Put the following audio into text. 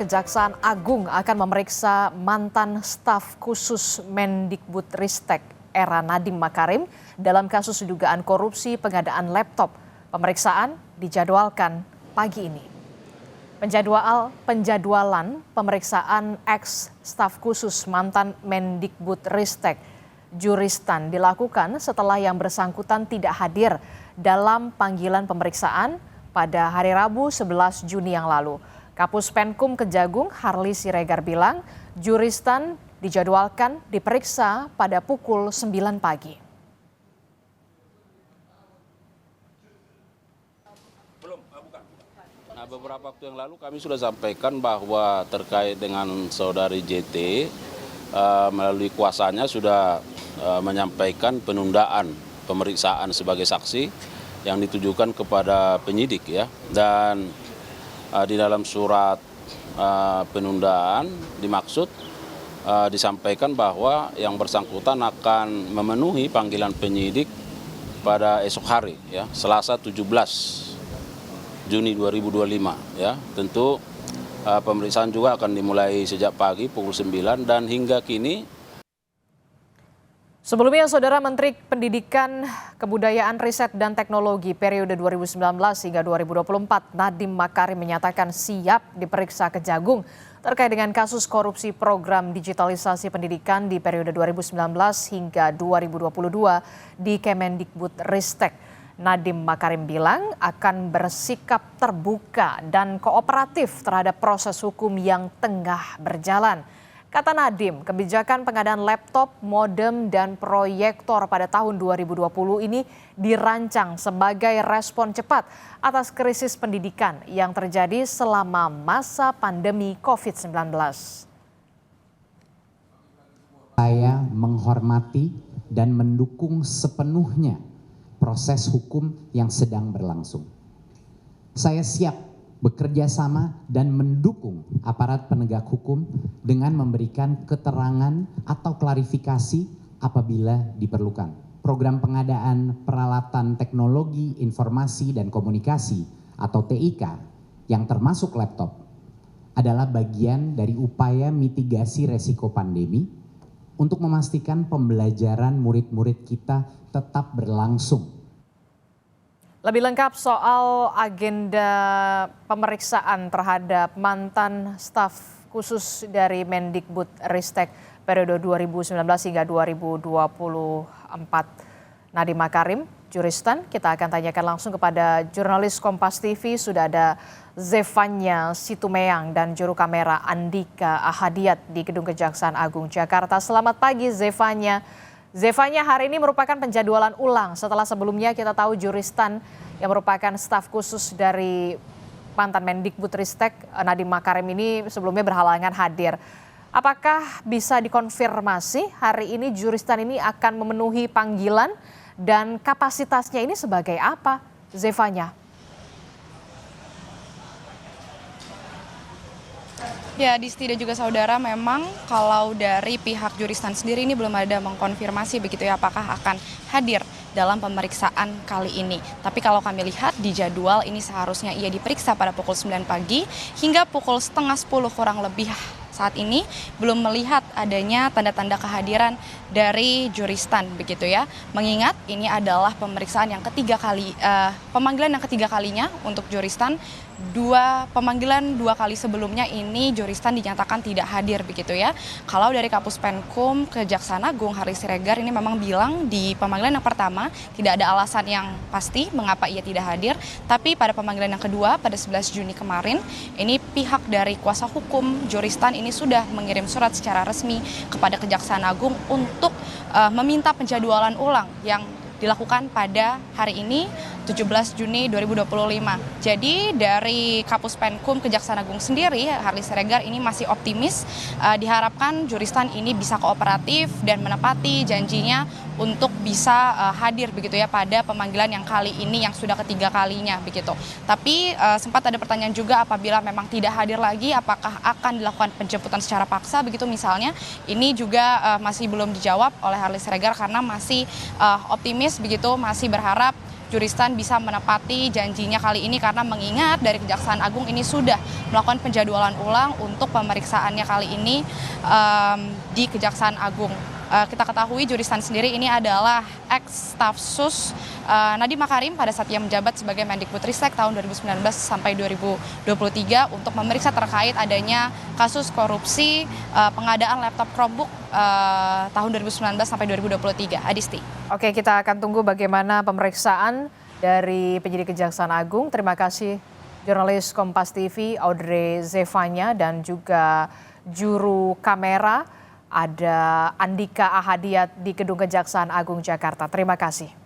Kejaksaan Agung akan memeriksa mantan staf khusus Mendikbudristek era Nadiem Makarim dalam kasus dugaan korupsi pengadaan laptop. Pemeriksaan dijadwalkan pagi ini. Penjadwalan pemeriksaan ex staf khusus mantan Mendikbudristek Juristan dilakukan setelah yang bersangkutan tidak hadir dalam panggilan pemeriksaan pada hari Rabu 11 Juni yang lalu. Kapus Penkum Kejagung Harli Siregar bilang Juristan dijadwalkan diperiksa pada pukul 9 pagi. Nah, beberapa waktu yang lalu kami sudah sampaikan bahwa terkait dengan saudari JT melalui kuasanya sudah menyampaikan penundaan pemeriksaan sebagai saksi yang ditujukan kepada penyidik ya, dan di dalam surat penundaan dimaksud disampaikan bahwa yang bersangkutan akan memenuhi panggilan penyidik pada esok hari ya, Selasa 17 Juni 2025 ya. Tentu pemeriksaan juga akan dimulai sejak pagi pukul 9 dan hingga kini. Sebelumnya, Saudara Menteri Pendidikan, Kebudayaan, Riset, dan Teknologi periode 2019 hingga 2024, Nadiem Makarim menyatakan siap diperiksa Kejagung terkait dengan kasus korupsi program digitalisasi pendidikan di periode 2019 hingga 2022 di Kemendikbudristek. Nadiem Makarim bilang akan bersikap terbuka dan kooperatif terhadap proses hukum yang tengah berjalan. Kata Nadiem, kebijakan pengadaan laptop, modem, dan proyektor pada tahun 2020 ini dirancang sebagai respon cepat atas krisis pendidikan yang terjadi selama masa pandemi COVID-19. Saya menghormati dan mendukung sepenuhnya proses hukum yang sedang berlangsung. Saya siap bekerja sama dan mendukung aparat penegak hukum dengan memberikan keterangan atau klarifikasi apabila diperlukan. Program pengadaan peralatan teknologi, informasi, dan komunikasi atau TIK yang termasuk laptop adalah bagian dari upaya mitigasi resiko pandemi untuk memastikan pembelajaran murid-murid kita tetap berlangsung. Lebih lengkap soal agenda pemeriksaan terhadap mantan staf khusus dari Mendikbudristek periode 2019 hingga 2024 Nadiem Makarim, Juristan, kita akan tanyakan langsung kepada jurnalis Kompas TV. Sudah ada Zefanya Situmeang dan juru kamera Andika Ahadiat di Gedung Kejaksaan Agung Jakarta. Selamat pagi Zefanya. Zefanya, hari ini merupakan penjadwalan ulang setelah sebelumnya kita tahu Juristan yang merupakan staf khusus dari mantan Mendikbudristek Nadiem Makarim ini sebelumnya berhalangan hadir. Apakah bisa dikonfirmasi hari ini Juristan ini akan memenuhi panggilan dan kapasitasnya ini sebagai apa, Zefanya? Ya, Disti dan juga saudara, memang kalau dari pihak Juristan sendiri ini belum ada mengkonfirmasi begitu ya apakah akan hadir dalam pemeriksaan kali ini. Tapi kalau kami lihat di jadwal ini seharusnya ia diperiksa pada pukul 9 pagi hingga pukul setengah 10 kurang lebih. Saat ini belum melihat adanya tanda-tanda kehadiran dari Juristan begitu ya. Mengingat ini adalah pemeriksaan yang pemanggilan yang ketiga kalinya untuk Juristan. Pemanggilan dua kali sebelumnya ini Juristan dinyatakan tidak hadir begitu ya. Kalau dari Kapus Penkum Kejaksaan Agung Harli Siregar ini memang bilang di pemanggilan yang pertama tidak ada alasan yang pasti mengapa ia tidak hadir. Tapi pada pemanggilan yang kedua pada 11 Juni kemarin ini pihak dari kuasa hukum Juristan ini sudah mengirim surat secara resmi kepada Kejaksaan Agung untuk meminta penjadwalan ulang yang dilakukan pada hari ini 17 Juni 2025. Jadi dari Kapus Penkum Kejaksaan Agung sendiri, Harli Siregar ini masih optimis. Diharapkan Juristan ini bisa kooperatif dan menepati janjinya untuk bisa hadir begitu ya pada pemanggilan yang kali ini yang sudah ketiga kalinya begitu. Tapi sempat ada pertanyaan juga apabila memang tidak hadir lagi apakah akan dilakukan penjemputan secara paksa begitu misalnya. Ini juga masih belum dijawab oleh Harli Siregar karena masih optimis begitu, masih berharap Juristan bisa menepati janjinya kali ini karena mengingat dari Kejaksaan Agung ini sudah melakukan penjadwalan ulang untuk pemeriksaannya kali ini di Kejaksaan Agung. Kita ketahui Juristan sendiri ini adalah ex-staf sus Nadiem Makarim pada saat ia menjabat sebagai Mendikbudristek tahun 2019 sampai 2023 untuk memeriksa terkait adanya kasus korupsi pengadaan laptop Chromebook tahun 2019 sampai 2023. Adisti. Oke, kita akan tunggu bagaimana pemeriksaan dari penyidik Kejaksaan Agung. Terima kasih jurnalis Kompas TV Audrey Zevanya dan juga juru kamera ada Andika Ahadiat di Gedung Kejaksaan Agung Jakarta. Terima kasih.